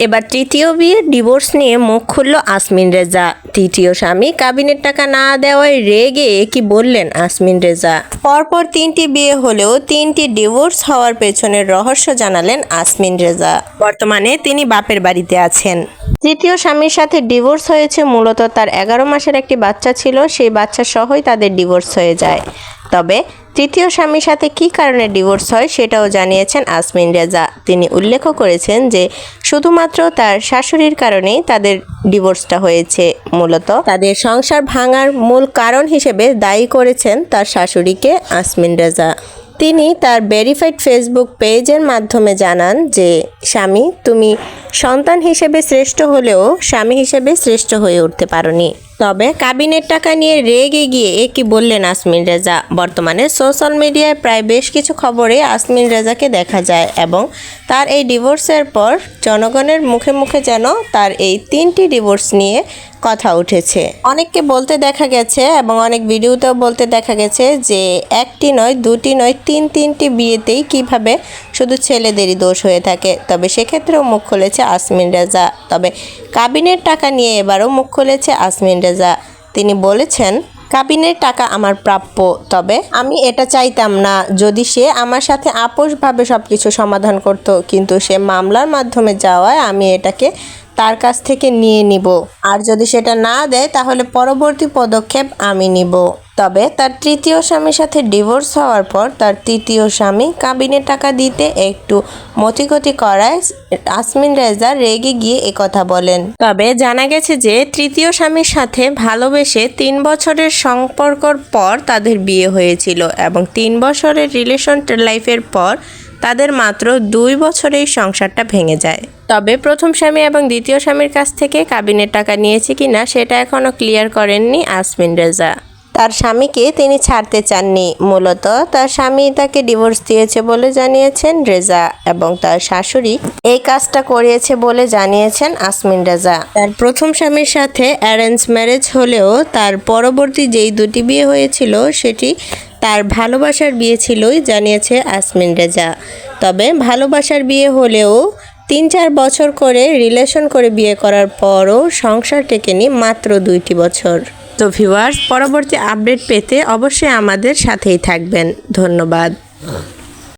এবার তৃতীয় বিয়ে ডিভোর্স নিয়ে মুখ খুলল আসমিন রেজা। তৃতীয় স্বামী কাবিনের টাকা না দেওয়ায় রেগে কি বললেন আসমিন রেজা। পরপর 3টি বিয়ে হলেও 3টি ডিভোর্স হওয়ার পেছনের রহস্য জানালেন আসমিন রেজা। বর্তমানে তিনি বাপের বাড়িতে আছেন। তৃতীয় স্বামীর সাথে ডিভোর্স হয়েছে, মূলত তার 11 মাসের একটি বাচ্চা ছিল, সেই বাচ্চা সহই তাদের ডিভোর্স হয়ে যায়। তবে তৃতীয় স্বামীর সাথে কী কারণে ডিভোর্স হয় সেটাও জানিয়েছেন আসমিন রেজা। তিনি উল্লেখ করেছেন যে শুধুমাত্র তার শাশুড়ির কারণেই তাদের ডিভোর্সটা হয়েছে। মূলত তাদের সংসার ভাঙার মূল কারণ হিসেবে দায়ী করেছেন তার শাশুড়িকে আসমিন রেজা। তিনি তার ভেরিফাইড ফেসবুক পেজের মাধ্যমে জানান যে, স্বামী, তুমি সন্তান হিসেবে শ্রেষ্ঠ হলেও স্বামী হিসেবে শ্রেষ্ঠ হয়ে উঠতে পারোনি। তবে কাবিনের টাকা নিয়ে রেগে গিয়ে কি বললেন আসমিন রেজা। বর্তমানে সোশ্যাল মিডিয়ায় প্রায় বেশ কিছু খবরে আসমিন রেজাকে দেখা যায় এবং তার এই ডিভোর্সের পর জনগণের মুখে মুখে যেন তার এই 3টি ডিভোর্স নিয়ে কথা উঠেছে। অনেককে বলতে দেখা গেছে এবং অনেক ভিডিওতেও বলতে দেখা গেছে যে একটি নয়, দুটি নয়, 3টি বিয়েতেই কিভাবে শুধু ছেলেদেরই দোষ হয়ে থাকে। তবে সেক্ষেত্রেও মুখ খুলেছে আসমিন রেজা। তবে কাবিনের টাকা নিয়ে এবারও মুখ খুলেছে আসমিন রেজা। তিনি বলেছেন, কাবিনের টাকা আমার প্রাপ্য, তবে আমি এটা চাইতাম না যদি সে আমার সাথে আপোষভাবে সব কিছু সমাধান করত, কিন্তু সে মামলার মাধ্যমে যাওয়ায় আমি এটাকে তার কাছ থেকে নিয়ে নিব, আর যদি সেটা না দেয় তাহলে পরবর্তী পদক্ষেপ আমি নিব। তবে তার তৃতীয় স্বামীর সাথে ডিভোর্স হওয়ার পর তার তৃতীয় স্বামী কাবিনের টাকা দিতে একটু মতিগতি করায় আসমিন রেজা রেগে গিয়ে একথা বলেন। তবে জানা গেছে যে তৃতীয় স্বামীর সাথে ভালোবেসে 3 বছরের সম্পর্কর পর তাদের বিয়ে হয়েছিল এবং 3 বছরের রিলেশন লাইফের পর তাদের মাত্র 2 বছরেই সংসারটা ভেঙে যায়। তবে প্রথম স্বামী এবং দ্বিতীয় স্বামীর কাছ থেকে কাবিনের টাকা নিয়েছে কিনা সেটা এখনও ক্লিয়ার করেননি আসমিন রেজা। তার স্বামীকে তিনি ছাড়তে চাননি, মূলত তার স্বামী তাকে ডিভোর্স দিয়েছে বলে জানিয়েছেন রেজা এবং তার শাশুড়ি এই কাজটা করিয়েছে বলে জানিয়েছেন আসমিন রেজা। তার প্রথম স্বামীর সাথে অ্যারেঞ্জ ম্যারেজ হলেও তার পরবর্তী যেই 2টি বিয়ে হয়েছিল সেটি তার ভালোবাসার বিয়ে ছিলই জানিয়েছে আসমিন রেজা। তবে ভালোবাসার বিয়ে হলেও 3-4 বছর করে রিলেশন করে বিয়ে করার পরও সংসার টেকেনি মাত্র 2টি বছর। তো ভিউয়ার্স, পরবর্তী আপডেট পেতে অবশ্যই আমাদের সাথেই থাকবেন। ধন্যবাদ।